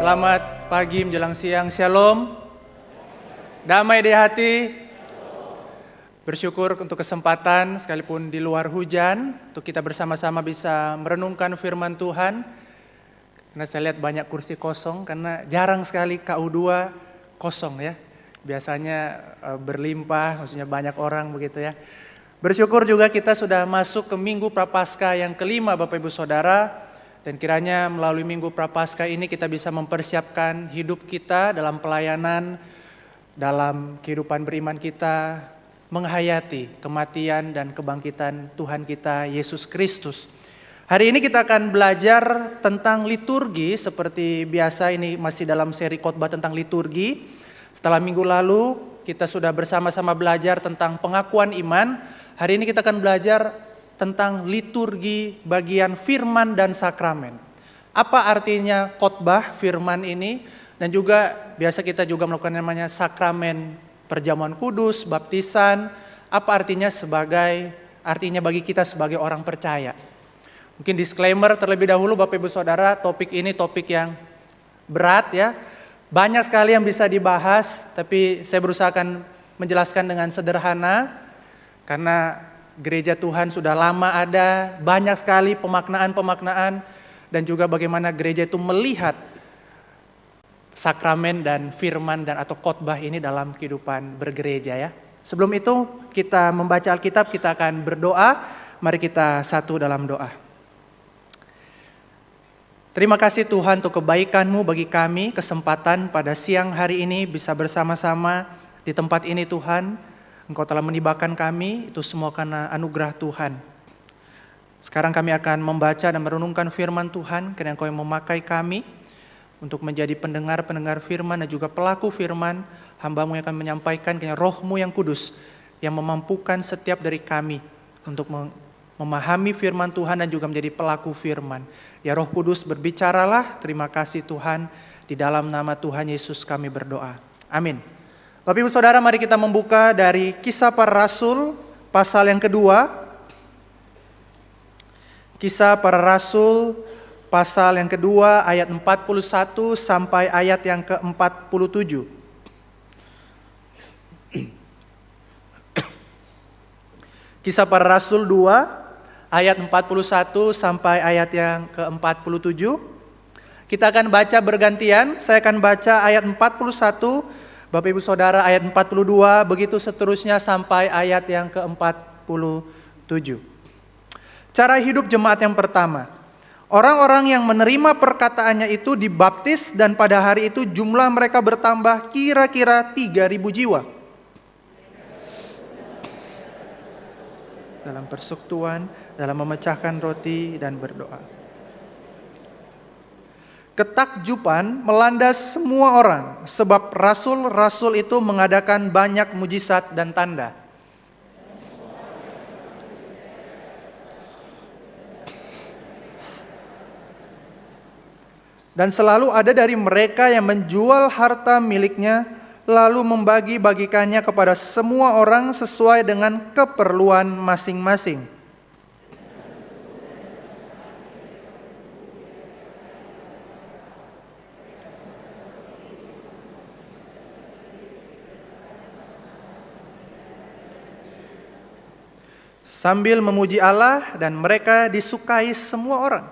Selamat pagi menjelang siang, shalom. Damai di hati. Bersyukur untuk kesempatan sekalipun di luar hujan, untuk kita bersama-sama bisa merenungkan firman Tuhan. Karena saya lihat banyak kursi kosong, karena jarang sekali KU2 kosong ya. Biasanya berlimpah, maksudnya banyak orang begitu ya. Bersyukur juga kita sudah masuk ke Minggu Prapaskah yang kelima Bapak Ibu Saudara. Dan kiranya melalui Minggu Prapaskah ini kita bisa mempersiapkan hidup kita dalam pelayanan, dalam kehidupan beriman kita, menghayati kematian dan kebangkitan Tuhan kita Yesus Kristus. Hari ini kita akan belajar tentang liturgi, seperti biasa ini masih dalam seri khotbah tentang liturgi. Setelah minggu lalu kita sudah bersama-sama belajar tentang pengakuan iman. Hari ini kita akan belajar tentang liturgi bagian firman dan sakramen. Apa artinya khotbah firman ini? Dan juga biasa kita juga melakukan namanya sakramen perjamuan kudus, baptisan. Apa artinya bagi kita sebagai orang percaya? Mungkin disclaimer terlebih dahulu Bapak Ibu Saudara, topik ini topik yang berat ya. Banyak sekali yang bisa dibahas, tapi saya berusaha akan menjelaskan dengan sederhana. Karena gereja Tuhan sudah lama ada, banyak sekali pemaknaan-pemaknaan, dan juga bagaimana gereja itu melihat sakramen dan firman dan atau khotbah ini dalam kehidupan bergereja ya. Sebelum itu kita membaca Alkitab, kita akan berdoa. Mari kita satu dalam doa. Terima kasih Tuhan untuk kebaikan-Mu bagi kami, kesempatan pada siang hari ini bisa bersama-sama di tempat ini Tuhan. Engkau telah menibakan kami, itu semua karena anugerah Tuhan. Sekarang kami akan membaca dan merenungkan firman Tuhan, karena Engkau yang memakai kami untuk menjadi pendengar-pendengar firman dan juga pelaku firman. Hamba-Mu yang akan menyampaikan, karena Roh-Mu yang kudus yang memampukan setiap dari kami untuk memahami firman Tuhan dan juga menjadi pelaku firman. Ya Roh Kudus berbicaralah, terima kasih Tuhan, di dalam nama Tuhan Yesus kami berdoa. Amin. Bapak Ibu Saudara, mari kita membuka dari Kisah Para Rasul pasal yang kedua. Kisah Para Rasul pasal yang kedua ayat 41 sampai ayat yang ke-47. Kisah Para Rasul 2 ayat 41 sampai ayat yang ke-47. Kita akan baca bergantian, saya akan baca ayat 41, Bapak Ibu Saudara ayat 42, begitu seterusnya sampai ayat yang ke-47. Cara hidup jemaat yang pertama. Orang-orang yang menerima perkataannya itu dibaptis dan pada hari itu jumlah mereka bertambah kira-kira 3.000 jiwa. Dalam persekutuan, dalam memecahkan roti dan berdoa. Ketakjuban melanda semua orang, sebab rasul-rasul itu mengadakan banyak mujizat dan tanda. Dan selalu ada dari mereka yang menjual harta miliknya, lalu membagi-bagikannya kepada semua orang sesuai dengan keperluan masing-masing. Sambil memuji Allah dan mereka disukai semua orang.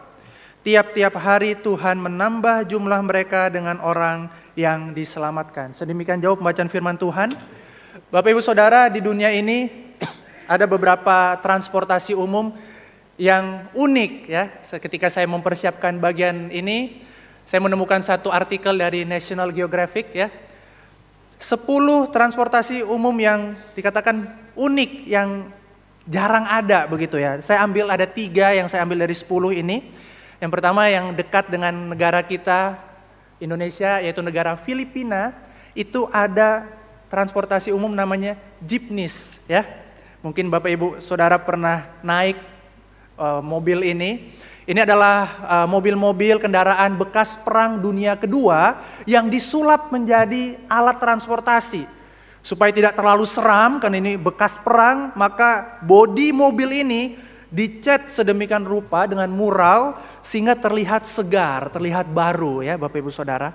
Tiap-tiap hari Tuhan menambah jumlah mereka dengan orang yang diselamatkan. Sedemikian jauh pembacaan firman Tuhan. Bapak Ibu Saudara, di dunia ini ada beberapa transportasi umum yang unik ya. Ketika saya mempersiapkan bagian ini, saya menemukan satu artikel dari National Geographic ya. 10 transportasi umum yang dikatakan unik, yang jarang ada begitu ya. Saya ambil ada 3 yang saya ambil dari 10 ini. Yang pertama yang dekat dengan negara kita Indonesia, yaitu negara Filipina. Itu ada transportasi umum namanya jeepneys ya. Mungkin Bapak Ibu Saudara pernah naik mobil ini. Ini adalah mobil-mobil kendaraan bekas perang dunia kedua yang disulap menjadi alat transportasi. Supaya tidak terlalu seram, karena ini bekas perang, maka bodi mobil ini dicat sedemikian rupa dengan mural sehingga terlihat segar, terlihat baru ya Bapak Ibu Saudara.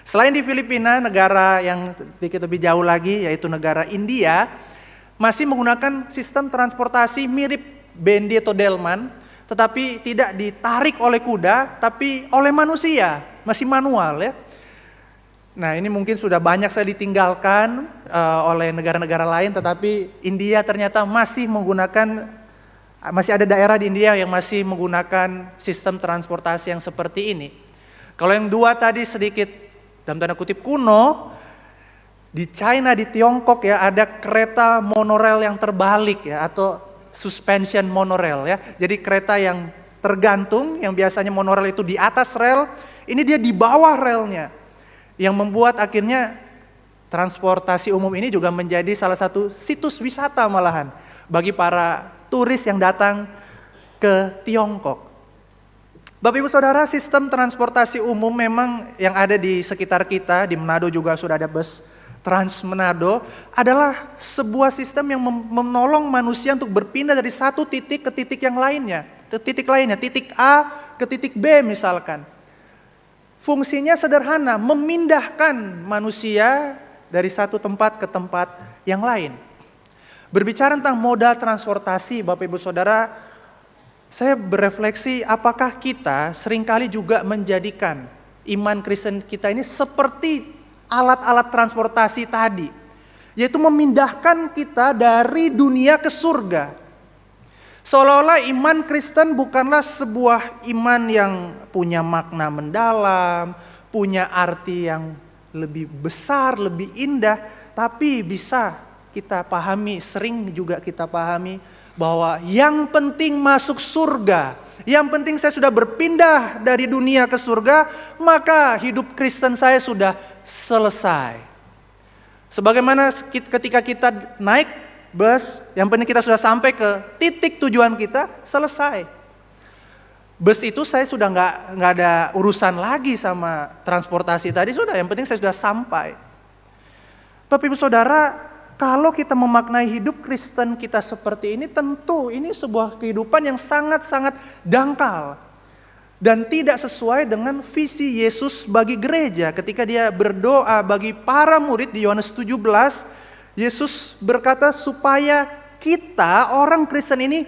Selain di Filipina, negara yang sedikit lebih jauh lagi yaitu negara India masih menggunakan sistem transportasi mirip bendi atau delman, tetapi tidak ditarik oleh kuda, tapi oleh manusia, masih manual ya. Nah ini mungkin sudah banyak saya ditinggalkan oleh negara-negara lain, tetapi India ternyata masih ada daerah di India yang masih menggunakan sistem transportasi yang seperti ini. Kalau yang dua tadi sedikit dalam tanda kutip kuno, di China, di Tiongkok ya ada kereta monorail yang terbalik ya, atau suspension monorail ya. Jadi kereta yang tergantung, yang biasanya monorail itu di atas rel, ini dia di bawah relnya. Yang membuat akhirnya transportasi umum ini juga menjadi salah satu situs wisata malahan bagi para turis yang datang ke Tiongkok. Bapak Ibu Saudara, sistem transportasi umum memang yang ada di sekitar kita, di Manado juga sudah ada bus Trans Manado, adalah sebuah sistem yang menolong manusia untuk berpindah dari satu titik ke titik yang lainnya, titik A ke titik B misalkan. Fungsinya sederhana, memindahkan manusia dari satu tempat ke tempat yang lain. Berbicara tentang moda transportasi, Bapak Ibu Saudara, saya berefleksi apakah kita seringkali juga menjadikan iman Kristen kita ini seperti alat-alat transportasi tadi, yaitu memindahkan kita dari dunia ke surga. Seolah-olah iman Kristen bukanlah sebuah iman yang punya makna mendalam, punya arti yang lebih besar, lebih indah, tapi bisa kita pahami, sering juga kita pahami bahwa yang penting masuk surga, yang penting saya sudah berpindah dari dunia ke surga, maka hidup Kristen saya sudah selesai. Sebagaimana ketika kita naik bus, yang penting kita sudah sampai ke titik tujuan kita, selesai. Bus itu saya sudah nggak ada urusan lagi sama transportasi tadi, sudah, yang penting saya sudah sampai. Bapak Ibu Saudara, kalau kita memaknai hidup Kristen kita seperti ini, tentu ini sebuah kehidupan yang sangat-sangat dangkal dan tidak sesuai dengan visi Yesus bagi gereja. Ketika dia berdoa bagi para murid di Yohanes 17, Yesus berkata supaya kita orang Kristen ini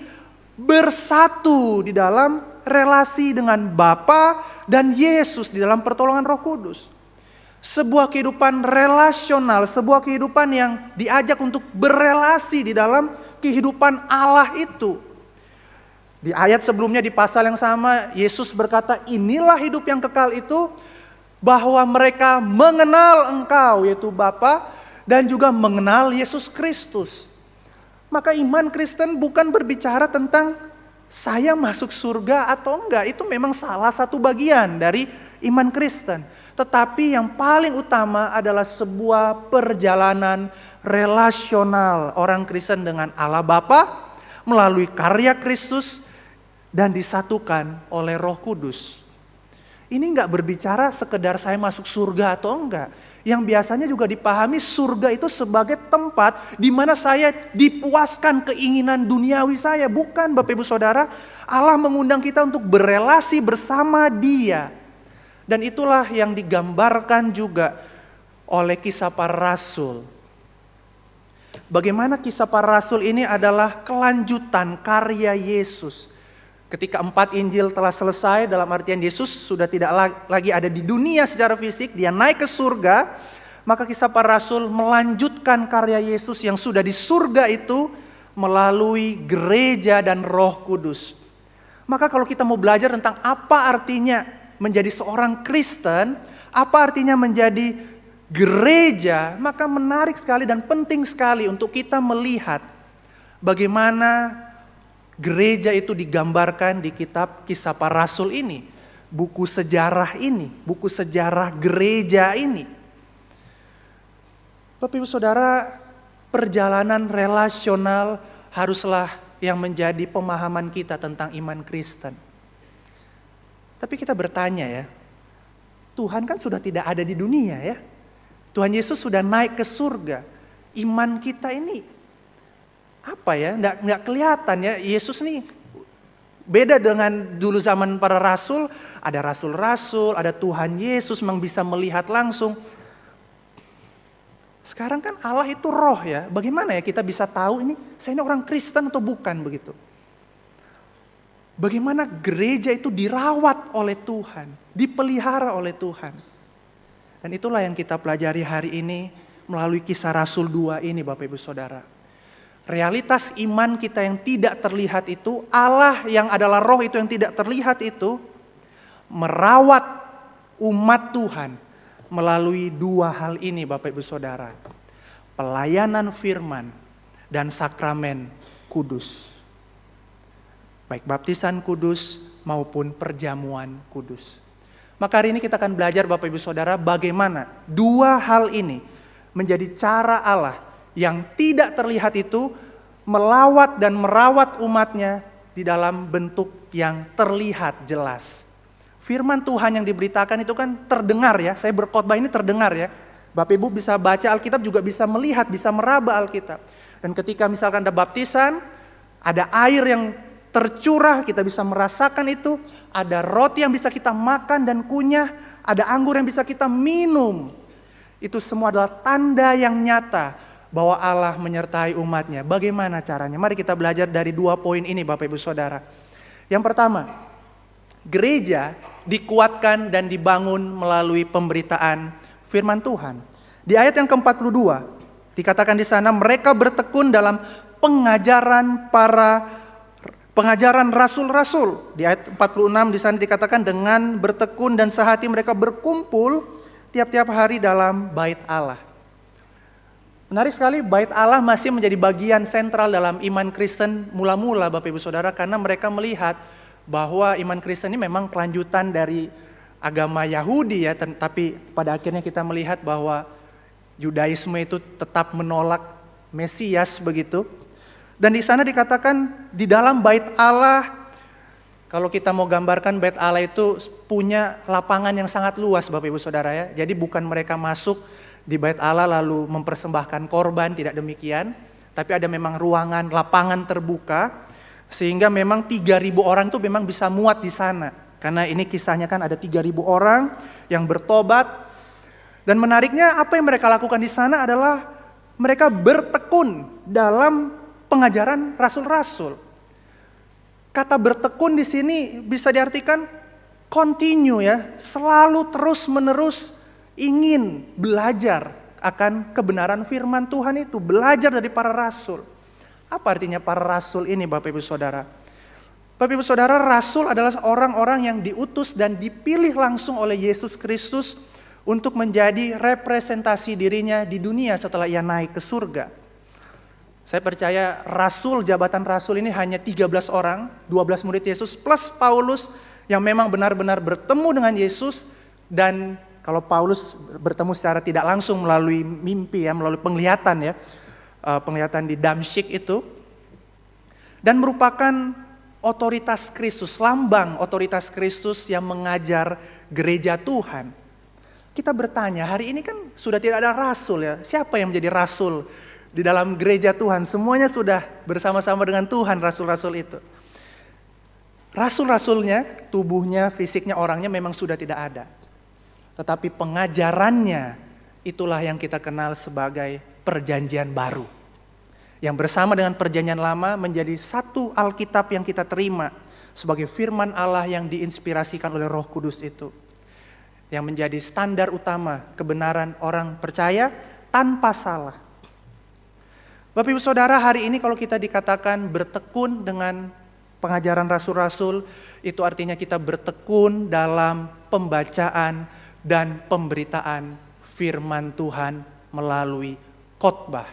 bersatu di dalam relasi dengan Bapa dan Yesus di dalam pertolongan Roh Kudus. Sebuah kehidupan relasional, sebuah kehidupan yang diajak untuk berelasi di dalam kehidupan Allah itu. Di ayat sebelumnya di pasal yang sama, Yesus berkata, inilah hidup yang kekal itu, bahwa mereka mengenal Engkau yaitu Bapa dan juga mengenal Yesus Kristus. Maka iman Kristen bukan berbicara tentang saya masuk surga atau enggak. Itu memang salah satu bagian dari iman Kristen. Tetapi yang paling utama adalah sebuah perjalanan relasional orang Kristen dengan Allah Bapa melalui karya Kristus dan disatukan oleh Roh Kudus. Ini enggak berbicara sekedar saya masuk surga atau enggak. Yang biasanya juga dipahami surga itu sebagai tempat di mana saya dipuaskan keinginan duniawi saya. Bukan, Bapak Ibu Saudara, Allah mengundang kita untuk berelasi bersama Dia. Dan itulah yang digambarkan juga oleh kisah para rasul. Bagaimana kisah para rasul ini adalah kelanjutan karya Yesus. Ketika 4 Injil telah selesai, dalam artian Yesus sudah tidak lagi ada di dunia secara fisik, dia naik ke surga, maka kisah para rasul melanjutkan karya Yesus yang sudah di surga itu melalui gereja dan Roh Kudus. Maka kalau kita mau belajar tentang apa artinya menjadi seorang Kristen, apa artinya menjadi gereja, maka menarik sekali dan penting sekali untuk kita melihat bagaimana gereja itu digambarkan di kitab Kisah Para Rasul ini, buku sejarah ini, buku sejarah gereja ini. Bapak Ibu Saudara, perjalanan relasional haruslah yang menjadi pemahaman kita tentang iman Kristen. Tapi kita bertanya ya, Tuhan kan sudah tidak ada di dunia ya. Tuhan Yesus sudah naik ke surga. Iman kita ini apa ya, nggak kelihatan ya. Yesus nih Beda dengan dulu zaman para rasul, ada rasul-rasul, ada Tuhan Yesus memang bisa melihat langsung. Sekarang kan Allah itu roh ya, bagaimana ya kita bisa tahu saya ini orang Kristen atau bukan begitu. Bagaimana gereja itu dirawat oleh Tuhan, dipelihara oleh Tuhan. Dan itulah yang kita pelajari hari ini melalui Kisah Rasul 2 ini Bapak Ibu Saudara. Realitas iman kita yang tidak terlihat itu, Allah yang adalah roh itu yang tidak terlihat itu, merawat umat Tuhan melalui dua hal ini Bapak Ibu Saudara. Pelayanan firman dan sakramen kudus. Baik baptisan kudus maupun perjamuan kudus. Maka hari ini kita akan belajar Bapak Ibu Saudara bagaimana dua hal ini menjadi cara Allah yang tidak terlihat itu melawat dan merawat umatnya di dalam bentuk yang terlihat jelas. Firman Tuhan yang diberitakan itu kan terdengar ya. Saya berkhotbah ini terdengar ya. Bapak Ibu bisa baca Alkitab juga bisa melihat, bisa meraba Alkitab. Dan ketika misalkan ada baptisan, ada air yang tercurah, kita bisa merasakan itu. Ada roti yang bisa kita makan dan kunyah. Ada anggur yang bisa kita minum. Itu semua adalah tanda yang nyata bahwa Allah menyertai umatnya. Bagaimana caranya? Mari kita belajar dari dua poin ini Bapak Ibu Saudara. Yang pertama, gereja dikuatkan dan dibangun melalui pemberitaan firman Tuhan. Di ayat yang ke-42 dikatakan di sana mereka bertekun dalam pengajaran rasul-rasul. Di ayat 46 di sana dikatakan dengan bertekun dan sehati mereka berkumpul tiap-tiap hari dalam bait Allah. Menarik sekali, bait Allah masih menjadi bagian sentral dalam iman Kristen mula-mula Bapak Ibu Saudara, karena mereka melihat bahwa iman Kristen ini memang kelanjutan dari agama Yahudi ya, tapi pada akhirnya kita melihat bahwa Yudaisme itu tetap menolak Mesias begitu. Dan di sana dikatakan di dalam bait Allah, kalau kita mau gambarkan bait Allah itu punya lapangan yang sangat luas Bapak Ibu Saudara ya. Jadi bukan mereka masuk di bait Allah lalu mempersembahkan korban, tidak demikian. Tapi ada memang ruangan, lapangan terbuka. Sehingga memang 3.000 orang itu memang bisa muat di sana. Karena ini kisahnya kan ada 3.000 orang yang bertobat. Dan menariknya apa yang mereka lakukan di sana adalah mereka bertekun dalam pengajaran rasul-rasul. Kata bertekun di sini bisa diartikan continue ya, selalu terus-menerus ingin belajar akan kebenaran firman Tuhan itu, belajar dari para rasul. Apa artinya para rasul ini Bapak Ibu Saudara? Bapak Ibu Saudara, rasul adalah orang-orang yang diutus dan dipilih langsung oleh Yesus Kristus untuk menjadi representasi dirinya di dunia setelah ia naik ke surga. Saya percaya jabatan rasul ini hanya 13 orang, 12 murid Yesus plus Paulus yang memang benar-benar bertemu dengan Yesus. Dan kalau Paulus bertemu secara tidak langsung melalui mimpi ya, melalui penglihatan ya, penglihatan di Damsyik itu, dan merupakan otoritas Kristus, lambang otoritas Kristus yang mengajar gereja Tuhan. Kita bertanya, hari ini kan sudah tidak ada rasul ya, siapa yang menjadi rasul di dalam gereja Tuhan? Semuanya sudah bersama-sama dengan Tuhan rasul-rasul itu. Rasul-rasulnya, tubuhnya, fisiknya, orangnya memang sudah tidak ada. Tetapi pengajarannya itulah yang kita kenal sebagai perjanjian baru. Yang bersama dengan perjanjian lama menjadi satu Alkitab yang kita terima sebagai firman Allah yang diinspirasikan oleh Roh Kudus itu. Yang menjadi standar utama kebenaran orang percaya tanpa salah. Bapak Ibu Saudara, hari ini kalau kita dikatakan bertekun dengan pengajaran rasul-rasul, itu artinya kita bertekun dalam pembacaan dan pemberitaan firman Tuhan melalui khotbah.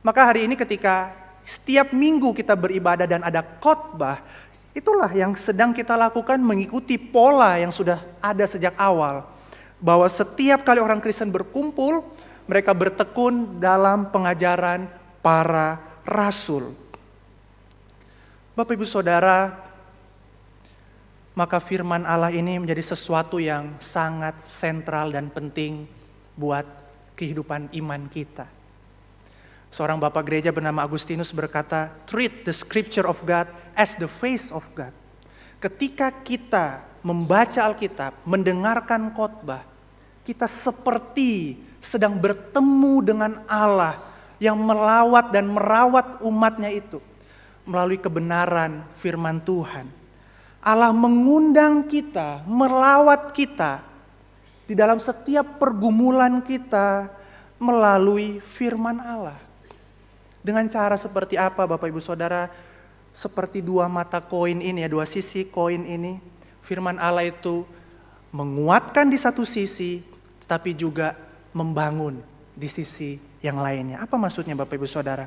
Maka hari ini ketika setiap minggu kita beribadah dan ada khotbah, itulah yang sedang kita lakukan mengikuti pola yang sudah ada sejak awal. Bahwa setiap kali orang Kristen berkumpul, mereka bertekun dalam pengajaran para rasul. Bapak Ibu Saudara, maka firman Allah ini menjadi sesuatu yang sangat sentral dan penting buat kehidupan iman kita. Seorang bapak gereja bernama Agustinus berkata, treat the scripture of God as the face of God. Ketika kita membaca Alkitab, mendengarkan khotbah, kita seperti sedang bertemu dengan Allah yang melawat dan merawat umatnya itu melalui kebenaran firman Tuhan. Allah mengundang kita, melawat kita di dalam setiap pergumulan kita melalui firman Allah. Dengan cara seperti apa Bapak Ibu Saudara? Seperti dua mata koin ini ya, dua sisi koin ini. Firman Allah itu menguatkan di satu sisi, tetapi juga membangun di sisi yang lainnya. Apa maksudnya Bapak Ibu Saudara?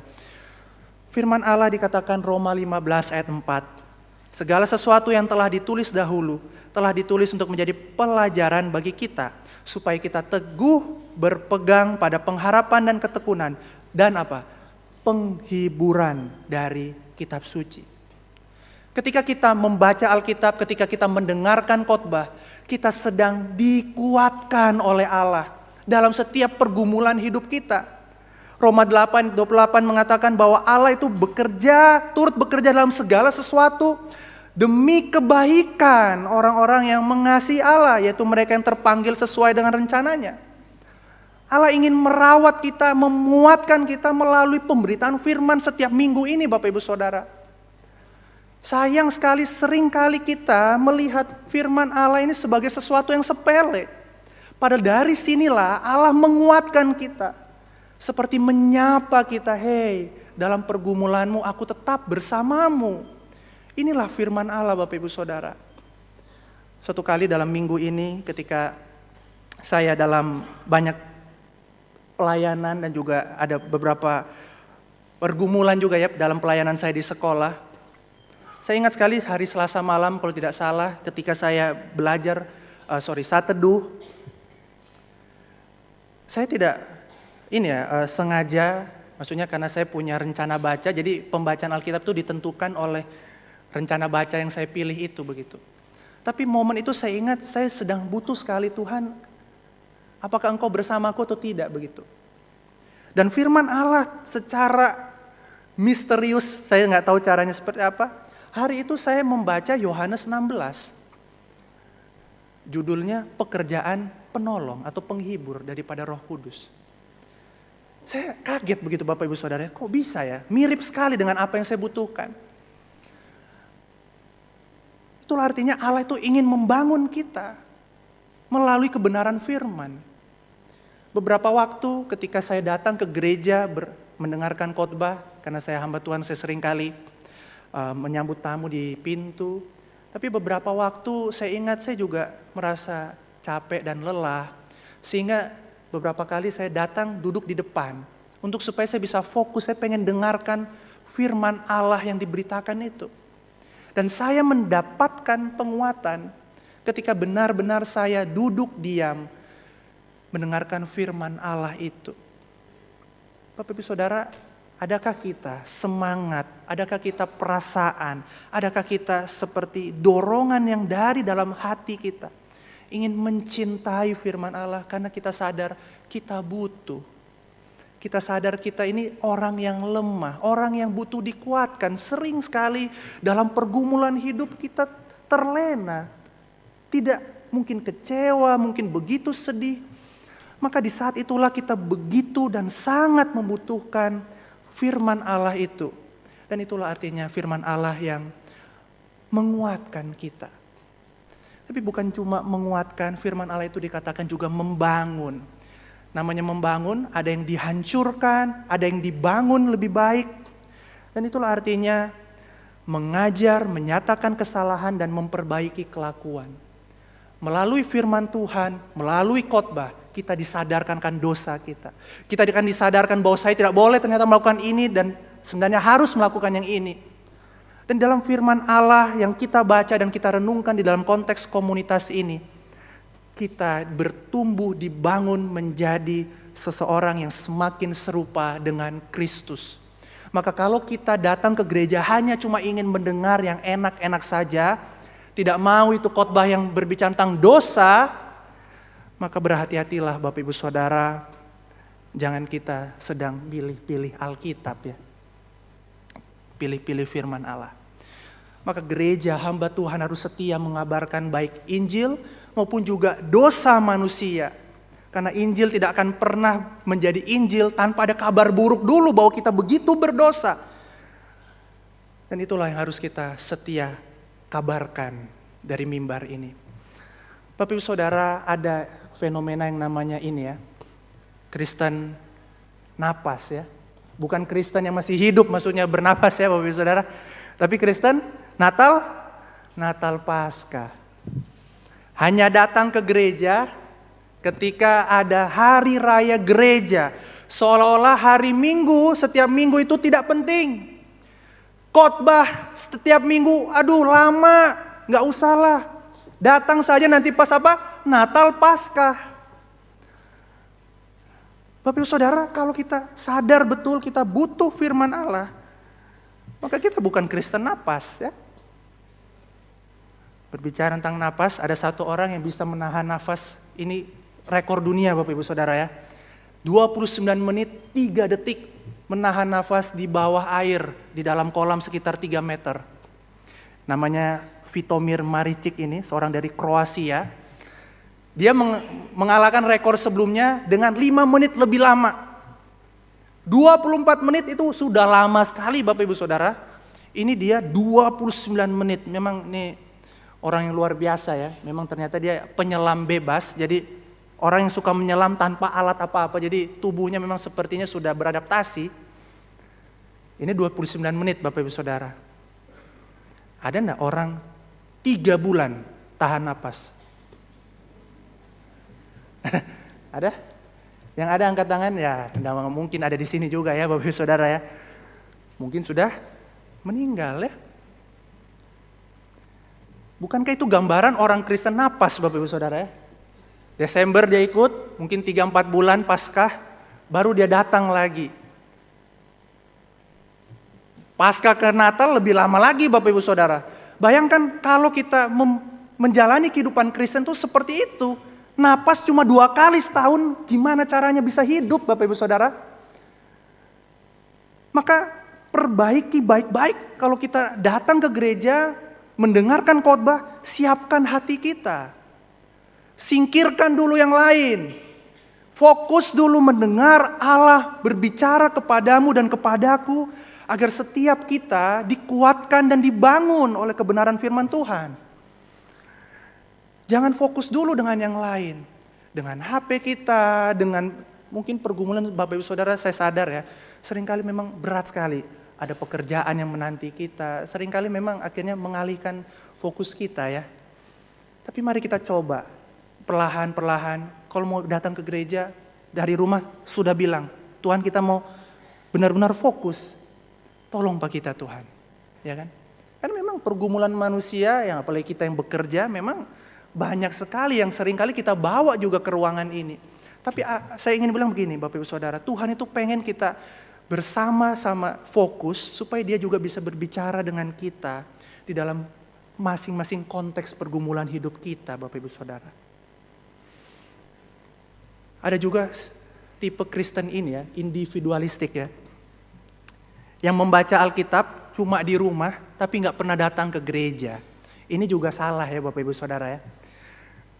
Firman Allah dikatakan Roma 15 ayat 4. Segala sesuatu yang telah ditulis dahulu, telah ditulis untuk menjadi pelajaran bagi kita, supaya kita teguh berpegang pada pengharapan dan ketekunan, dan apa? Penghiburan dari kitab suci. Ketika kita membaca Alkitab, ketika kita mendengarkan khotbah, kita sedang dikuatkan oleh Allah dalam setiap pergumulan hidup kita. Roma 8:28 mengatakan bahwa Allah itu turut bekerja dalam segala sesuatu demi kebaikan orang-orang yang mengasihi Allah, yaitu mereka yang terpanggil sesuai dengan rencananya. Allah ingin merawat kita, memuatkan kita melalui pemberitaan firman setiap minggu ini Bapak Ibu Saudara. Sayang sekali seringkali kita melihat firman Allah ini sebagai sesuatu yang sepele. Padahal dari sinilah Allah menguatkan kita. Seperti menyapa kita, hei dalam pergumulanmu aku tetap bersamamu. Inilah firman Allah Bapak Ibu Saudara. Suatu kali dalam minggu ini ketika saya dalam banyak pelayanan dan juga ada beberapa pergumulan juga ya dalam pelayanan saya di sekolah. Saya ingat sekali hari Selasa malam kalau tidak salah ketika saya belajar, saat teduh. Saya tidak sengaja, maksudnya karena saya punya rencana baca, jadi pembacaan Alkitab itu ditentukan oleh rencana baca yang saya pilih itu begitu. Tapi momen itu saya ingat saya sedang butuh sekali, Tuhan, apakah Engkau bersamaku atau tidak begitu. Dan firman Allah secara misterius, saya nggak tahu caranya seperti apa. Hari itu saya membaca Yohanes 16. Judulnya pekerjaan penolong atau penghibur daripada Roh Kudus. Saya kaget begitu Bapak Ibu Saudara, kok bisa ya? Mirip sekali dengan apa yang saya butuhkan. Itulah artinya Allah itu ingin membangun kita melalui kebenaran firman. Beberapa waktu ketika saya datang ke gereja mendengarkan khotbah, karena saya hamba Tuhan, saya sering kali menyambut tamu di pintu. Tapi beberapa waktu saya ingat saya juga merasa capek dan lelah. Sehingga beberapa kali saya datang duduk di depan untuk supaya saya bisa fokus, saya pengen dengarkan firman Allah yang diberitakan itu. Dan saya mendapatkan penguatan ketika benar-benar saya duduk diam mendengarkan firman Allah itu. Bapak Ibu Saudara, adakah kita semangat, adakah kita perasaan, adakah kita seperti dorongan yang dari dalam hati kita ingin mencintai firman Allah karena kita sadar kita butuh. Kita sadar kita ini orang yang lemah, orang yang butuh dikuatkan. Sering sekali dalam pergumulan hidup kita terlena. Tidak mungkin kecewa, mungkin begitu sedih. Maka di saat itulah kita begitu dan sangat membutuhkan firman Allah itu. Dan itulah artinya firman Allah yang menguatkan kita. Tapi bukan cuma menguatkan, firman Allah itu dikatakan juga membangun. Namanya membangun, ada yang dihancurkan, ada yang dibangun lebih baik. Dan itulah artinya mengajar, menyatakan kesalahan dan memperbaiki kelakuan. Melalui firman Tuhan, melalui khotbah, kita disadarkan kan dosa kita. Kita akan disadarkan bahwa saya tidak boleh ternyata melakukan ini dan sebenarnya harus melakukan yang ini. Dan dalam firman Allah yang kita baca dan kita renungkan di dalam konteks komunitas ini, kita bertumbuh dibangun menjadi seseorang yang semakin serupa dengan Kristus. Maka kalau kita datang ke gereja hanya cuma ingin mendengar yang enak-enak saja, tidak mau itu khotbah yang berbicara tentang dosa, maka berhati-hatilah Bapak Ibu Saudara, Jangan kita sedang pilih-pilih Alkitab ya. Pilih-pilih firman Allah. Maka gereja hamba Tuhan harus setia mengabarkan baik Injil maupun juga dosa manusia. Karena Injil tidak akan pernah menjadi Injil tanpa ada kabar buruk dulu bahwa kita begitu berdosa. Dan itulah yang harus kita setia kabarkan dari mimbar ini. Bapak Ibu Saudara, ada fenomena yang namanya ini ya, Kristen napas ya. Bukan Kristen yang masih hidup maksudnya bernapas ya Bapak Ibu Saudara. Tapi Kristen Natal Paskah. Hanya datang ke gereja ketika ada hari raya gereja. Seolah-olah hari Minggu, setiap minggu itu tidak penting. Khotbah setiap minggu, aduh lama, gak usah lah. Datang saja nanti pas apa? Natal Paskah. Bapak Ibu Saudara, kalau kita sadar betul kita butuh firman Allah, maka kita bukan Kristen napas ya. Berbicara tentang napas, ada satu orang yang bisa menahan nafas, ini rekor dunia Bapak Ibu Saudara ya. 29 menit 3 detik menahan nafas di bawah air di dalam kolam sekitar 3 meter. Namanya Vitomir Maricic ini, seorang dari Kroasia. Dia mengalahkan rekor sebelumnya dengan 5 menit lebih lama. 24 menit itu sudah lama sekali Bapak Ibu Saudara. Ini dia 29 menit. Memang ini orang yang luar biasa ya. Memang ternyata dia penyelam bebas. Jadi orang yang suka menyelam tanpa alat apa-apa. Jadi tubuhnya memang sepertinya sudah beradaptasi. Ini 29 menit Bapak Ibu Saudara. Ada enggak orang 3 bulan tahan napas? Ada? Yang ada angkat tangan ya, tidak mungkin ada di sini juga ya Bapak Ibu Saudara ya. Mungkin sudah meninggal ya. Bukankah itu gambaran orang Kristen napas Bapak Ibu Saudara ya? Desember dia ikut, mungkin 3-4 bulan Paskah, baru dia datang lagi. Paskah ke Natal lebih lama lagi Bapak Ibu Saudara. Bayangkan kalau kita menjalani kehidupan Kristen itu seperti itu. Napas cuma 2 kali setahun, gimana caranya bisa hidup Bapak Ibu Saudara? Maka perbaiki baik-baik kalau kita datang ke gereja, mendengarkan khotbah, siapkan hati kita. Singkirkan dulu yang lain. Fokus dulu mendengar Allah berbicara kepadamu dan kepadaku, agar setiap kita dikuatkan dan dibangun oleh kebenaran firman Tuhan. Jangan fokus dulu dengan yang lain. Dengan HP kita, dengan mungkin pergumulan Bapak Ibu Saudara, saya sadar ya, seringkali memang berat sekali. Ada pekerjaan yang menanti kita, seringkali memang akhirnya mengalihkan fokus kita ya. Tapi mari kita coba, perlahan-perlahan, kalau mau datang ke gereja, dari rumah sudah bilang, Tuhan kita mau benar-benar fokus. Tolong Pak kita Tuhan, ya kan? Kan memang pergumulan manusia, yang apalagi kita yang bekerja, memang banyak sekali yang seringkali kita bawa juga ke ruangan ini. Tapi saya ingin bilang begini Bapak Ibu Saudara, Tuhan itu pengen kita bersama-sama fokus supaya dia juga bisa berbicara dengan kita di dalam masing-masing konteks pergumulan hidup kita Bapak Ibu Saudara. Ada juga tipe Kristen ini ya, individualistik ya. Yang membaca Alkitab cuma di rumah tapi gak pernah datang ke gereja. Ini juga salah ya Bapak Ibu Saudara ya.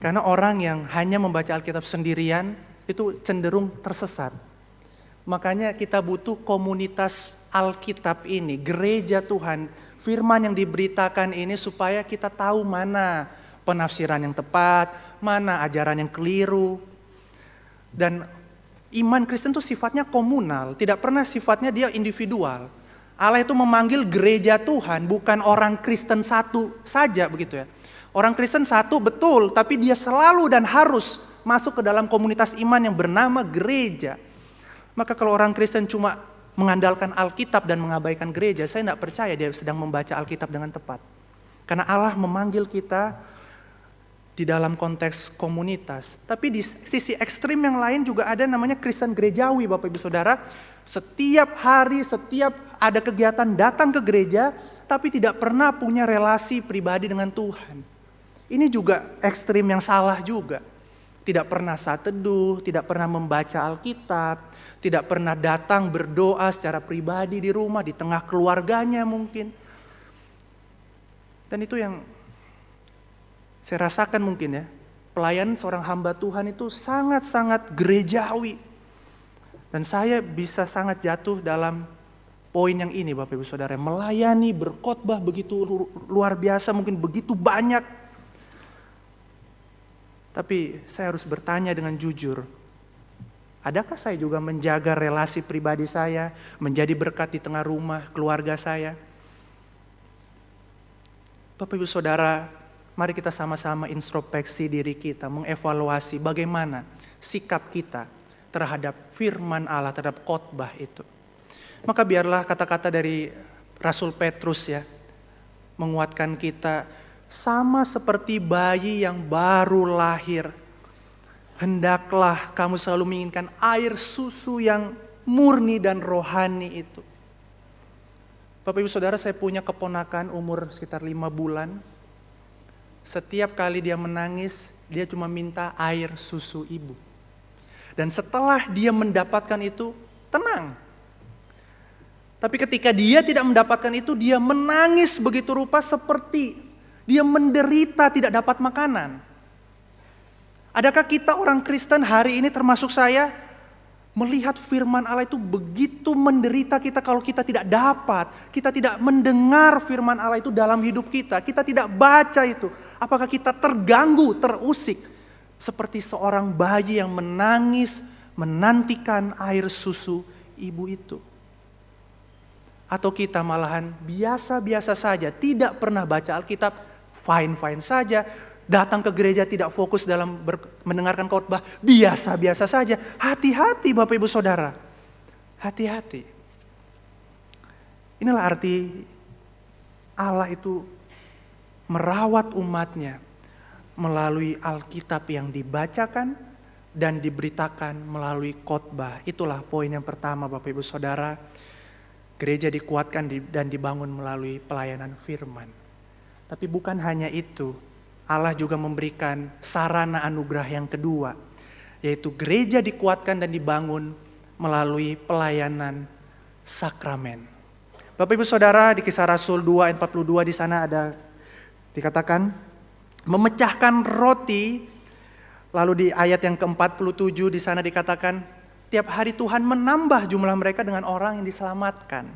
Karena orang yang hanya membaca Alkitab sendirian itu cenderung tersesat. Makanya kita butuh komunitas Alkitab ini, gereja Tuhan, firman yang diberitakan ini supaya kita tahu mana penafsiran yang tepat, mana ajaran yang keliru. Dan iman Kristen itu sifatnya komunal, tidak pernah sifatnya dia individual. Allah itu memanggil gereja Tuhan, bukan orang Kristen satu saja begitu ya. Orang Kristen satu betul, tapi dia selalu dan harus masuk ke dalam komunitas iman yang bernama gereja. Maka kalau orang Kristen cuma mengandalkan Alkitab dan mengabaikan gereja, saya tidak percaya dia sedang membaca Alkitab dengan tepat. Karena Allah memanggil kita di dalam konteks komunitas. Tapi di sisi ekstrim yang lain juga ada namanya Kristen gerejawi Bapak Ibu Saudara. Setiap hari, setiap ada kegiatan datang ke gereja, tapi tidak pernah punya relasi pribadi dengan Tuhan. Ini juga ekstrim yang salah juga. tidak pernah saat teduh, tidak pernah membaca Alkitab, tidak pernah datang berdoa secara pribadi di rumah, di tengah keluarganya mungkin. Dan itu yang saya rasakan mungkin ya, pelayan seorang hamba Tuhan itu sangat-sangat gerejawi. Dan saya bisa sangat jatuh dalam poin yang ini Bapak Ibu Saudara, melayani, berkhotbah begitu luar biasa, mungkin begitu banyak. Tapi saya harus bertanya dengan jujur, adakah saya juga menjaga relasi pribadi saya, menjadi berkat di tengah rumah, keluarga saya? Bapak Ibu Saudara, mari kita sama-sama introspeksi diri kita, mengevaluasi bagaimana sikap kita terhadap firman Allah, terhadap khotbah itu. Maka biarlah kata-kata dari Rasul Petrus ya, menguatkan kita, sama seperti bayi yang baru lahir. Hendaklah kamu selalu menginginkan air susu yang murni dan rohani itu. Bapak Ibu Saudara, saya punya keponakan umur sekitar 5 bulan. Setiap kali dia menangis, dia cuma minta air susu ibu. Dan setelah dia mendapatkan itu, tenang. Tapi ketika dia tidak mendapatkan itu, dia menangis begitu rupa seperti dia menderita tidak dapat makanan. Adakah kita orang Kristen hari ini termasuk saya melihat firman Allah itu begitu menderita kita kalau kita tidak dapat, kita tidak mendengar firman Allah itu dalam hidup kita, kita tidak baca itu. Apakah kita terganggu, terusik seperti seorang bayi yang menangis menantikan air susu ibu itu? Atau kita malahan biasa-biasa saja, tidak pernah baca Alkitab, fine-fine saja, datang ke gereja tidak fokus dalam mendengarkan khotbah, biasa-biasa saja. Hati-hati Bapak Ibu Saudara, hati-hati. Inilah arti Allah itu merawat umatnya melalui Alkitab yang dibacakan dan diberitakan melalui khotbah. Itulah poin yang pertama Bapak Ibu Saudara. Gereja dikuatkan dan dibangun melalui pelayanan firman. Tapi bukan hanya itu, Allah juga memberikan sarana anugerah yang kedua, yaitu gereja dikuatkan dan dibangun melalui pelayanan sakramen. Bapak Ibu Saudara, di Kisah Rasul 2 ayat 42 di sana ada dikatakan memecahkan roti. Lalu di ayat yang ke-47 di sana dikatakan tiap hari Tuhan menambah jumlah mereka dengan orang yang diselamatkan.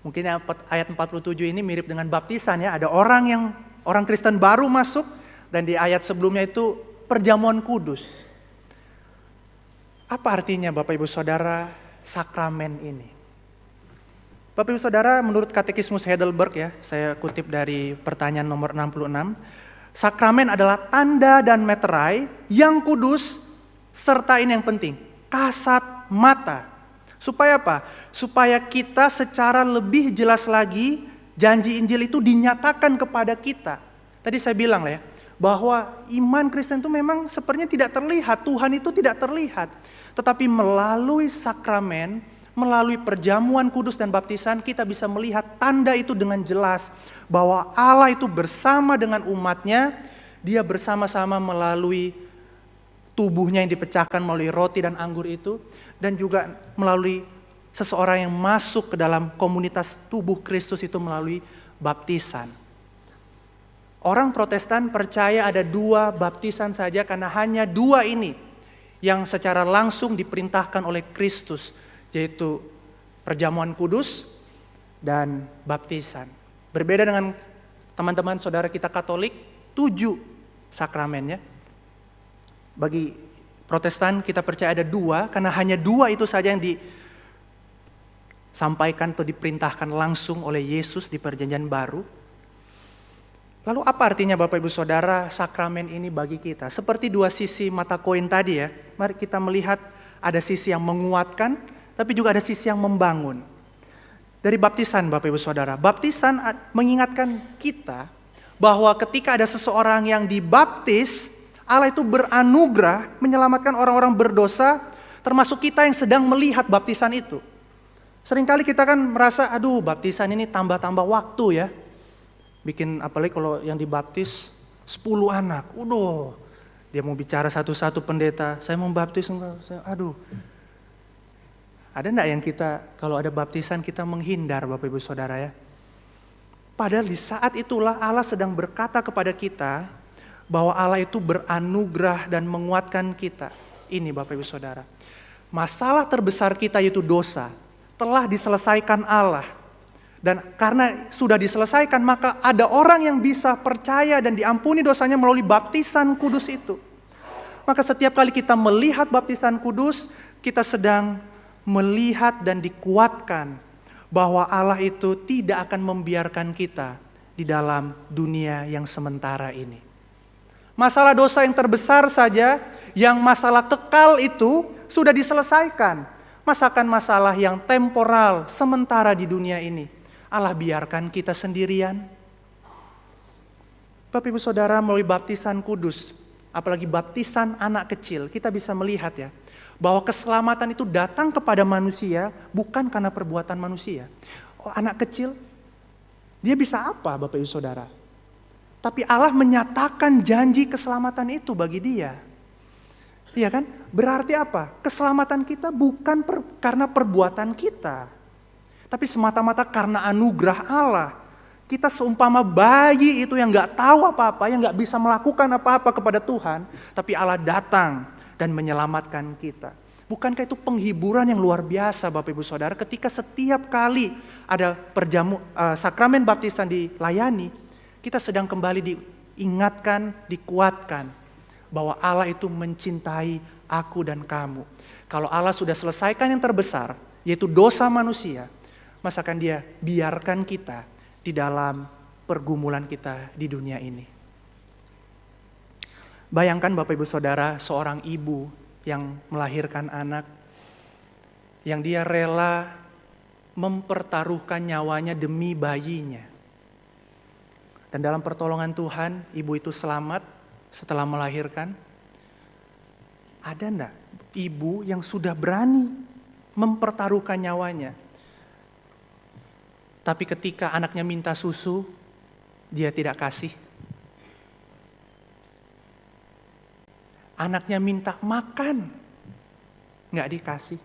Mungkin ayat 47 ini mirip dengan baptisan ya. Ada orang Kristen baru masuk, dan di ayat sebelumnya itu perjamuan kudus. Apa artinya Bapak Ibu Saudara sakramen ini? Bapak Ibu Saudara, menurut Katekismus Heidelberg ya, saya kutip dari pertanyaan nomor 66. Sakramen adalah tanda dan meterai yang kudus, serta ini yang penting, kasat mata. Supaya apa? Supaya kita secara lebih jelas lagi janji Injil itu dinyatakan kepada kita. Tadi saya bilang ya, bahwa iman Kristen itu memang sepertinya tidak terlihat, Tuhan itu tidak terlihat. Tetapi melalui sakramen, melalui perjamuan kudus dan baptisan, kita bisa melihat tanda itu dengan jelas. Bahwa Allah itu bersama dengan umatnya, dia bersama-sama melalui tubuhnya yang dipecahkan melalui roti dan anggur itu, dan juga melalui seseorang yang masuk ke dalam komunitas tubuh Kristus itu melalui baptisan. Orang Protestan percaya ada 2 baptisan saja karena hanya 2 ini yang secara langsung diperintahkan oleh Kristus, yaitu perjamuan kudus dan baptisan. Berbeda dengan teman-teman saudara kita Katolik, 7 sakramennya. Bagi Protestan kita percaya ada 2, karena hanya 2 itu saja yang disampaikan atau diperintahkan langsung oleh Yesus di Perjanjian Baru. Lalu apa artinya Bapak Ibu Saudara sakramen ini bagi kita? Seperti 2 sisi mata koin tadi ya, mari kita melihat ada sisi yang menguatkan, tapi juga ada sisi yang membangun. Dari baptisan Bapak Ibu Saudara, baptisan mengingatkan kita bahwa ketika ada seseorang yang dibaptis, Allah itu beranugerah menyelamatkan orang-orang berdosa, termasuk kita yang sedang melihat baptisan itu. Seringkali kita kan merasa, aduh baptisan ini tambah-tambah waktu ya. Bikin apalagi kalau yang dibaptis 10 anak, Dia mau bicara satu-satu pendeta, saya mau baptis enggak? Aduh. Ada enggak yang kita kalau ada baptisan kita menghindar Bapak Ibu Saudara ya? Padahal di saat itulah Allah sedang berkata kepada kita bahwa Allah itu beranugerah dan menguatkan kita. Ini Bapak Ibu Saudara. Masalah terbesar kita yaitu dosa telah diselesaikan Allah. Dan karena sudah diselesaikan maka ada orang yang bisa percaya dan diampuni dosanya melalui baptisan kudus itu. Maka setiap kali kita melihat baptisan kudus, kita sedang melihat dan dikuatkan bahwa Allah itu tidak akan membiarkan kita di dalam dunia yang sementara ini. Masalah dosa yang terbesar saja, yang masalah kekal itu sudah diselesaikan. Masakan masalah yang temporal, sementara di dunia ini, Allah biarkan kita sendirian. Bapak Ibu Saudara, melalui baptisan kudus, apalagi baptisan anak kecil, kita bisa melihat ya, bahwa keselamatan itu datang kepada manusia bukan karena perbuatan manusia. Oh, anak kecil, dia bisa apa Bapak Ibu Saudara? Tapi Allah menyatakan janji keselamatan itu bagi dia. Iya kan? Berarti apa? Keselamatan kita bukan karena perbuatan kita. Tapi semata-mata karena anugerah Allah. Kita seumpama bayi itu yang gak tahu apa-apa, yang gak bisa melakukan apa-apa kepada Tuhan. Tapi Allah datang dan menyelamatkan kita. Bukankah itu penghiburan yang luar biasa Bapak Ibu Saudara ketika setiap kali ada sakramen baptisan dilayani, kita sedang kembali diingatkan, dikuatkan bahwa Allah itu mencintai aku dan kamu. Kalau Allah sudah selesaikan yang terbesar, yaitu dosa manusia, masakan Dia biarkan kita di dalam pergumulan kita di dunia ini. Bayangkan Bapak Ibu Saudara, seorang ibu yang melahirkan anak, yang dia rela mempertaruhkan nyawanya demi bayinya. Dan dalam pertolongan Tuhan, ibu itu selamat setelah melahirkan. Ada enggak ibu yang sudah berani mempertaruhkan nyawanya? Tapi ketika anaknya minta susu, dia tidak kasih. Anaknya minta makan, nggak dikasih.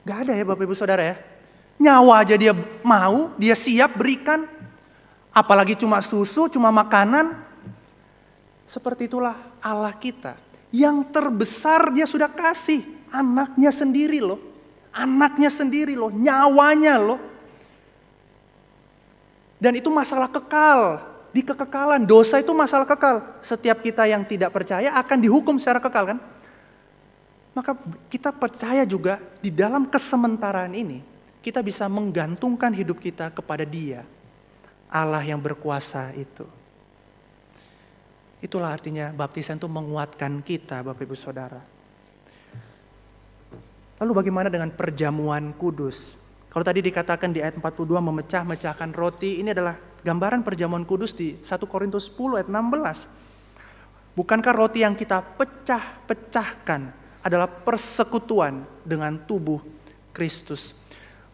Nggak ada ya Bapak Ibu Saudara ya. Nyawa aja dia mau, dia siap berikan. Apalagi cuma susu, cuma makanan. Seperti itulah Allah kita. Yang terbesar dia sudah kasih. Anaknya sendiri loh. Anaknya sendiri loh, nyawanya loh. Dan itu masalah kekal. Di kekekalan, dosa itu masalah kekal. Setiap kita yang tidak percaya akan dihukum secara kekal kan. Maka kita percaya juga di dalam kesementaraan ini, kita bisa menggantungkan hidup kita kepada Dia. Allah yang berkuasa itu. Itulah artinya baptisan itu menguatkan kita Bapak Ibu Saudara. Lalu bagaimana dengan perjamuan kudus? Kalau tadi dikatakan di ayat 42 memecah-mecahkan roti, ini adalah gambaran perjamuan kudus di 1 Korintus 10 ayat 16. Bukankah roti yang kita pecah-pecahkan adalah persekutuan dengan tubuh Kristus?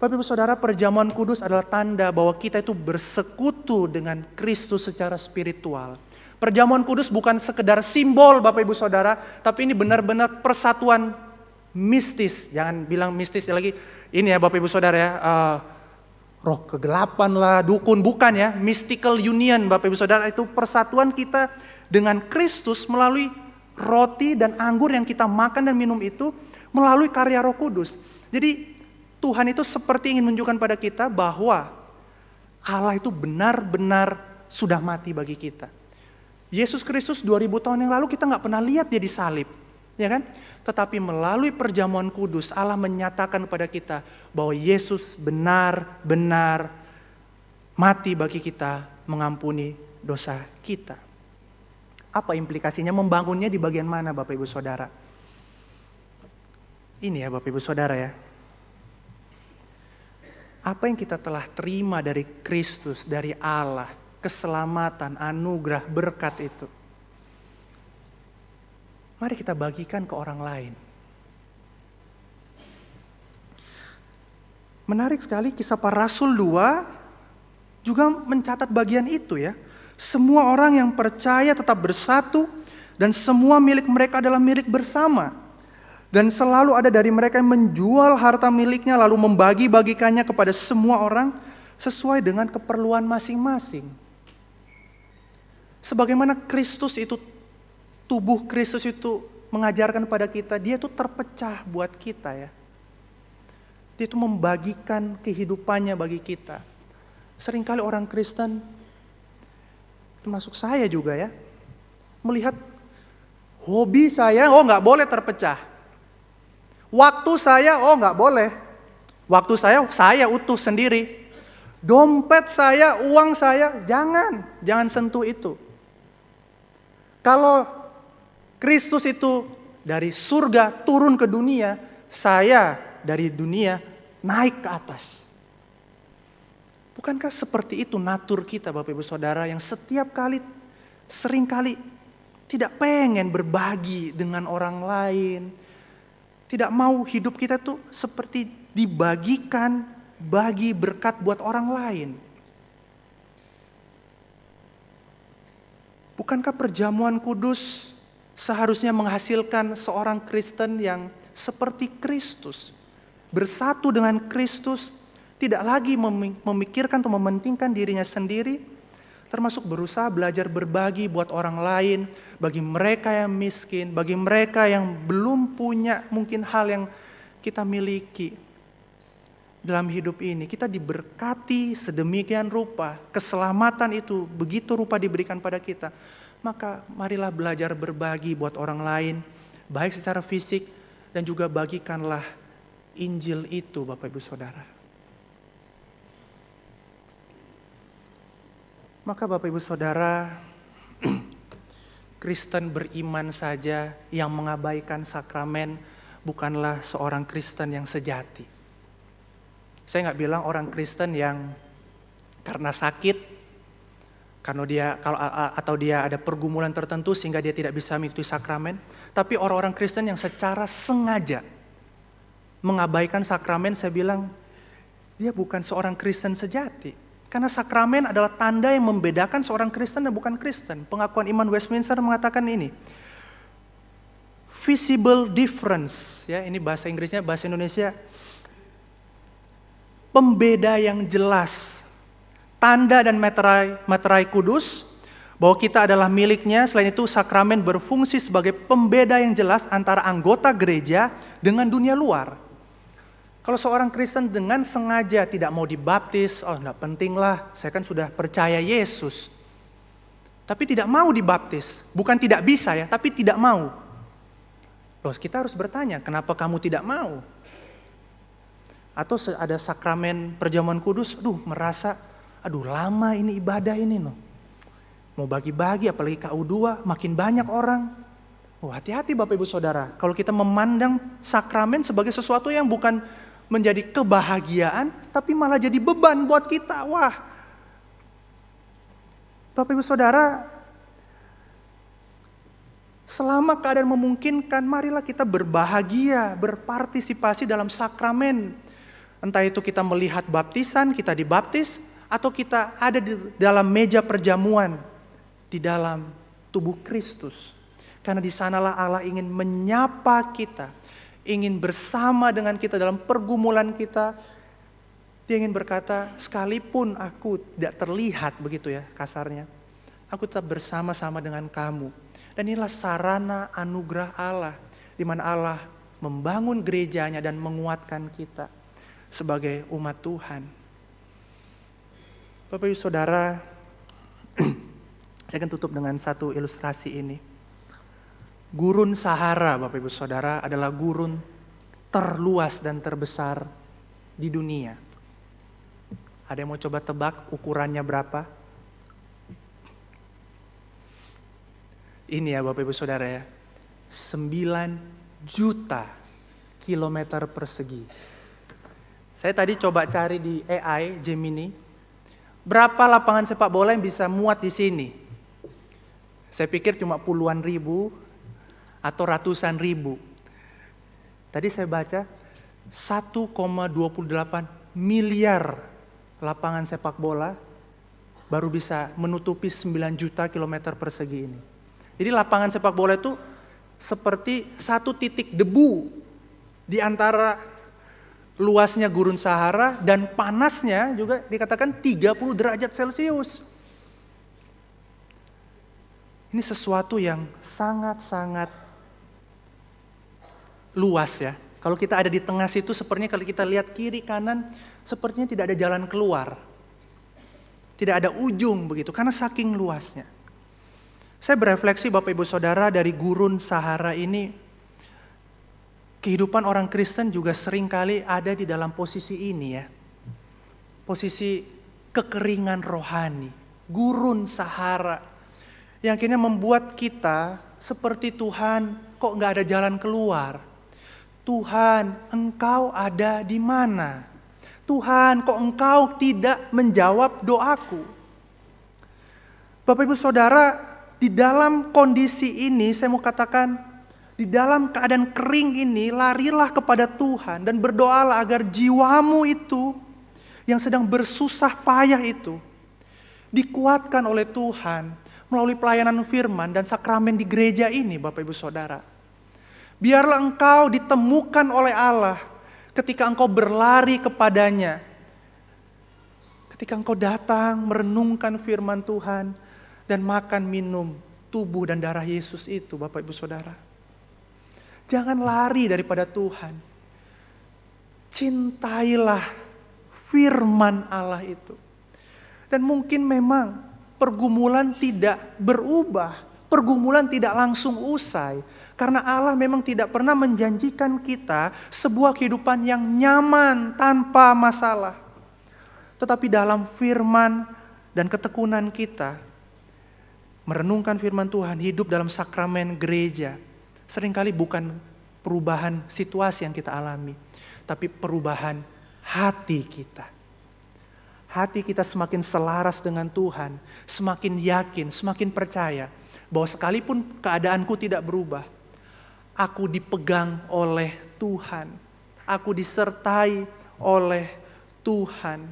Bapak Ibu Saudara, perjamuan kudus adalah tanda bahwa kita itu bersekutu dengan Kristus secara spiritual. Perjamuan kudus bukan sekedar simbol Bapak Ibu Saudara, tapi ini benar-benar persatuan mistis. Jangan bilang mistis lagi, ini ya Bapak Ibu Saudara ya, roh kegelapan lah, dukun, bukan ya. Mystical union Bapak Ibu Saudara, itu persatuan kita dengan Kristus melalui roti dan anggur yang kita makan dan minum itu melalui karya Roh Kudus. Jadi Tuhan itu seperti ingin menunjukkan pada kita bahwa Allah itu benar-benar sudah mati bagi kita. Yesus Kristus 2000 tahun yang lalu kita gak pernah lihat Dia disalib. Ya kan? Tetapi melalui perjamuan kudus Allah menyatakan kepada kita bahwa Yesus benar-benar mati bagi kita, mengampuni dosa kita. Apa implikasinya? Membangunnya di bagian mana Bapak Ibu Saudara? Ini ya Bapak Ibu Saudara ya. Apa yang kita telah terima dari Kristus, dari Allah, keselamatan, anugerah, berkat itu. Mari kita bagikan ke orang lain. Menarik sekali Kisah Para Rasul 2 juga mencatat bagian itu ya. Semua orang yang percaya tetap bersatu Dan semua milik mereka adalah milik bersama. Dan selalu ada dari mereka yang menjual harta miliknya lalu membagi-bagikannya kepada semua orang sesuai dengan keperluan masing-masing. Sebagaimana Kristus itu, tubuh Kristus itu mengajarkan pada kita, dia itu terpecah buat kita ya. Dia itu membagikan kehidupannya bagi kita. Seringkali orang Kristen, termasuk saya juga ya, melihat hobi saya, nggak boleh terpecah. Waktu saya, nggak boleh. Waktu saya utuh sendiri. Dompet saya, uang saya, jangan sentuh itu. Kalau Kristus itu dari surga turun ke dunia, saya dari dunia naik ke atas. Bukankah seperti itu natur kita Bapak Ibu Saudara yang seringkali tidak pengen berbagi dengan orang lain. Tidak mau hidup kita tuh seperti dibagikan, bagi berkat buat orang lain. Bukankah perjamuan kudus seharusnya menghasilkan seorang Kristen yang seperti Kristus, bersatu dengan Kristus, tidak lagi memikirkan atau mementingkan dirinya sendiri, termasuk berusaha belajar berbagi buat orang lain, bagi mereka yang miskin, bagi mereka yang belum punya mungkin hal yang kita miliki. Dalam hidup ini kita diberkati sedemikian rupa, keselamatan itu begitu rupa diberikan pada kita. Maka marilah belajar berbagi buat orang lain, baik secara fisik dan juga bagikanlah Injil itu Bapak Ibu Saudara. Maka Bapak Ibu Saudara, Kristen beriman saja yang mengabaikan sakramen bukanlah seorang Kristen yang sejati. Saya nggak bilang orang Kristen yang karena sakit, atau dia ada pergumulan tertentu sehingga dia tidak bisa mengikuti sakramen. Tapi orang-orang Kristen yang secara sengaja mengabaikan sakramen, saya bilang dia bukan seorang Kristen sejati. Karena sakramen adalah tanda yang membedakan seorang Kristen dan bukan Kristen. Pengakuan iman Westminster mengatakan ini. Visible difference, ya ini bahasa Inggrisnya, bahasa Indonesia. Pembeda yang jelas. Tanda dan materai kudus bahwa kita adalah miliknya. Selain itu sakramen berfungsi sebagai pembeda yang jelas antara anggota gereja dengan dunia luar. Kalau seorang Kristen dengan sengaja tidak mau dibaptis, enggak penting lah, saya kan sudah percaya Yesus. Tapi tidak mau dibaptis, bukan tidak bisa ya, tapi tidak mau. Loh, kita harus bertanya, kenapa kamu tidak mau? Atau ada sakramen perjamuan kudus, merasa, lama ini ibadah ini loh. Mau bagi-bagi, apalagi KU2, makin banyak orang. Hati-hati Bapak Ibu Saudara, kalau kita memandang sakramen sebagai sesuatu yang bukan menjadi kebahagiaan, tapi malah jadi beban buat kita. Wah, Bapak Ibu Saudara, selama keadaan memungkinkan, marilah kita berbahagia, berpartisipasi dalam sakramen. Entah itu kita melihat baptisan, kita dibaptis, atau kita ada di dalam meja perjamuan, di dalam tubuh Kristus. Karena di sanalah Allah ingin menyapa kita, ingin bersama dengan kita dalam pergumulan kita. Dia ingin berkata, sekalipun aku tidak terlihat begitu ya kasarnya, aku tetap bersama-sama dengan kamu. Dan inilah sarana anugerah Allah, di mana Allah membangun gerejanya dan menguatkan kita sebagai umat Tuhan. Bapak Ibu Saudara, saya akan tutup dengan satu ilustrasi ini. Gurun Sahara, Bapak Ibu Saudara, adalah gurun terluas dan terbesar di dunia. Ada yang mau coba tebak ukurannya berapa? Ini ya Bapak Ibu Saudara ya, 9 juta kilometer persegi. Saya tadi coba cari di AI, Gemini, berapa lapangan sepak bola yang bisa muat di sini? Saya pikir cuma puluhan ribu, atau ratusan ribu. Tadi saya baca 1,28 miliar lapangan sepak bola baru bisa menutupi 9 juta kilometer persegi ini. Jadi lapangan sepak bola itu seperti satu titik debu di antara luasnya gurun Sahara dan panasnya juga dikatakan 30 derajat Celcius. Ini sesuatu yang sangat-sangat luas ya. Kalau kita ada di tengah situ, sepertinya kalau kita lihat kiri kanan, sepertinya tidak ada jalan keluar. Tidak ada ujung begitu, karena saking luasnya. Saya berefleksi Bapak Ibu Saudara, dari gurun Sahara ini, kehidupan orang Kristen juga seringkali ada di dalam posisi ini ya. Posisi kekeringan rohani, gurun Sahara, yang akhirnya membuat kita seperti Tuhan, kok gak ada jalan keluar. Tuhan, Engkau ada di mana? Tuhan, kok Engkau tidak menjawab doaku? Bapak Ibu Saudara, di dalam kondisi ini saya mau katakan, di dalam keadaan kering ini, larilah kepada Tuhan dan berdoalah agar jiwamu itu yang sedang bersusah payah itu dikuatkan oleh Tuhan melalui pelayanan firman dan sakramen di gereja ini, Bapak Ibu Saudara. Biarlah engkau ditemukan oleh Allah ketika engkau berlari kepadanya. Ketika engkau datang merenungkan firman Tuhan dan makan minum tubuh dan darah Yesus itu, Bapak Ibu Saudara. Jangan lari daripada Tuhan. Cintailah firman Allah itu. Dan mungkin memang pergumulan tidak berubah. Pergumulan tidak langsung usai. Karena Allah memang tidak pernah menjanjikan kita sebuah kehidupan yang nyaman tanpa masalah. Tetapi dalam firman dan ketekunan kita, merenungkan firman Tuhan, hidup dalam sakramen gereja, seringkali bukan perubahan situasi yang kita alami, tapi perubahan hati kita. Hati kita semakin selaras dengan Tuhan, semakin yakin, semakin percaya bahwa sekalipun keadaanku tidak berubah, aku dipegang oleh Tuhan, aku disertai oleh Tuhan.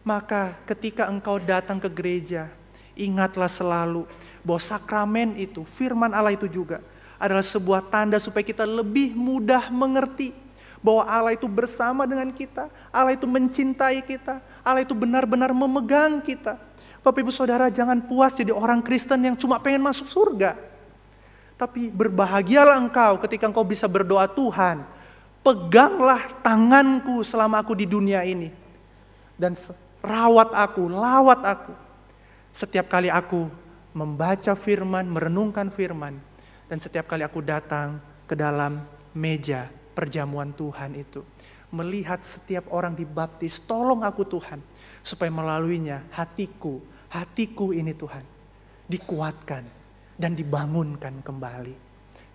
Maka ketika engkau datang ke gereja, ingatlah selalu bahwa sakramen itu, firman Allah itu juga adalah sebuah tanda supaya kita lebih mudah mengerti bahwa Allah itu bersama dengan kita, Allah itu mencintai kita, Allah itu benar-benar memegang kita. Bapak Ibu Saudara, jangan puas jadi orang Kristen yang cuma pengen masuk surga. Tapi berbahagialah engkau ketika engkau bisa berdoa, Tuhan, peganglah tanganku selama aku di dunia ini. Dan rawat aku, lawat aku. Setiap kali aku membaca firman, merenungkan firman, dan setiap kali aku datang ke dalam meja perjamuan Tuhan itu, melihat setiap orang dibaptis, tolong aku Tuhan, supaya melaluinya hatiku ini Tuhan, dikuatkan dan dibangunkan kembali.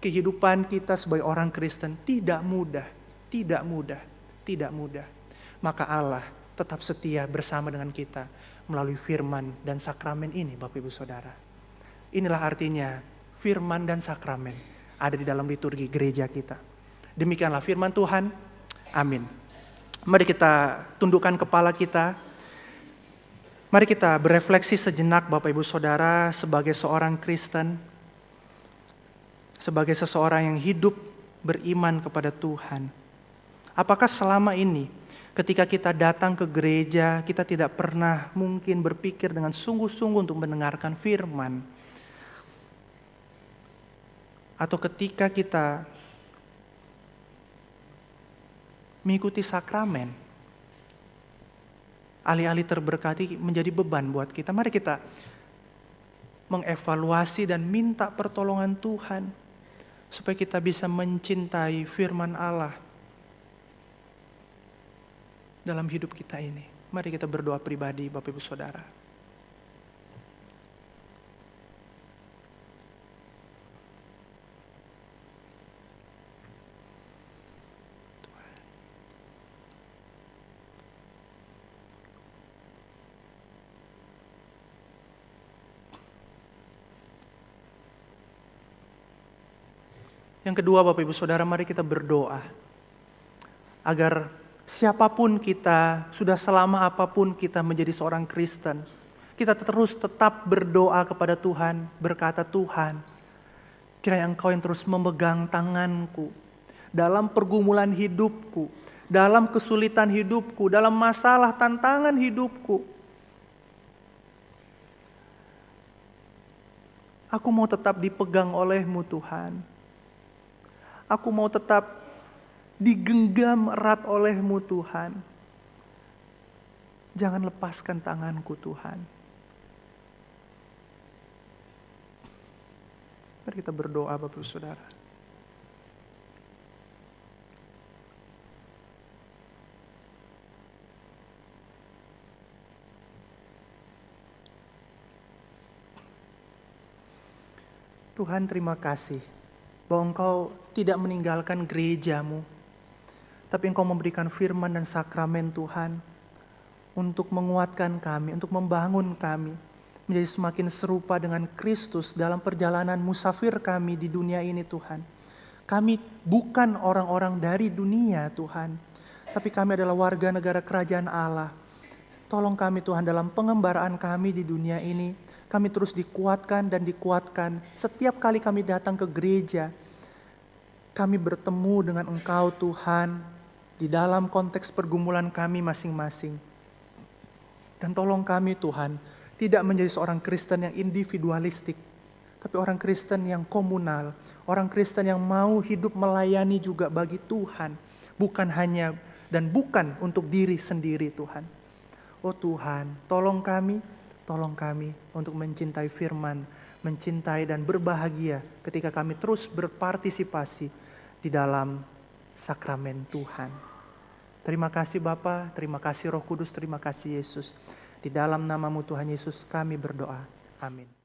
Kehidupan kita sebagai orang Kristen tidak mudah. Maka Allah tetap setia bersama dengan kita melalui firman dan sakramen ini, Bapak Ibu Saudara. Inilah artinya firman dan sakramen ada di dalam liturgi gereja kita. Demikianlah firman Tuhan. Amin. Mari kita tundukkan kepala kita. Mari kita berefleksi sejenak, Bapak Ibu Saudara, sebagai seorang Kristen, sebagai seseorang yang hidup beriman kepada Tuhan. Apakah selama ini ketika kita datang ke gereja, kita tidak pernah mungkin berpikir dengan sungguh-sungguh untuk mendengarkan firman? Atau ketika kita mengikuti sakramen, alih-alih terberkati menjadi beban buat kita. Mari kita mengevaluasi dan minta pertolongan Tuhan, supaya kita bisa mencintai firman Allah dalam hidup kita ini. Mari kita berdoa pribadi, Bapak Ibu Saudara. Yang kedua, Bapak Ibu Saudara, mari kita berdoa agar siapapun kita, sudah selama apapun kita menjadi seorang Kristen, Kita terus tetap berdoa kepada Tuhan, berkata, Tuhan, kiranya Engkau yang terus memegang tanganku dalam pergumulan hidupku, dalam kesulitan hidupku, dalam masalah tantangan hidupku. Aku mau tetap dipegang oleh-Mu Tuhan. Aku mau tetap digenggam erat oleh-Mu Tuhan. Jangan lepaskan tanganku Tuhan. Mari kita berdoa Bapak Ibu Saudara. Tuhan, terima kasih bahwa Engkau tidak meninggalkan gereja-Mu, tapi Engkau memberikan firman dan sakramen Tuhan untuk menguatkan kami, untuk membangun kami menjadi semakin serupa dengan Kristus dalam perjalanan musafir kami di dunia ini Tuhan. Kami bukan orang-orang dari dunia Tuhan, tapi kami adalah warga negara kerajaan Allah. Tolong kami Tuhan dalam pengembaraan kami di dunia ini. Kami terus dikuatkan dan dikuatkan. Setiap kali kami datang ke gereja, kami bertemu dengan Engkau Tuhan di dalam konteks pergumulan kami masing-masing. Dan tolong kami Tuhan, tidak menjadi seorang Kristen yang individualistik, tapi orang Kristen yang komunal, orang Kristen yang mau hidup melayani juga bagi Tuhan, bukan hanya dan bukan untuk diri sendiri Tuhan. Oh Tuhan, tolong kami untuk mencintai firman, mencintai dan berbahagia ketika kami terus berpartisipasi di dalam sakramen Tuhan. Terima kasih Bapa, terima kasih Roh Kudus, terima kasih Yesus. Di dalam nama-Mu Tuhan Yesus kami berdoa. Amin.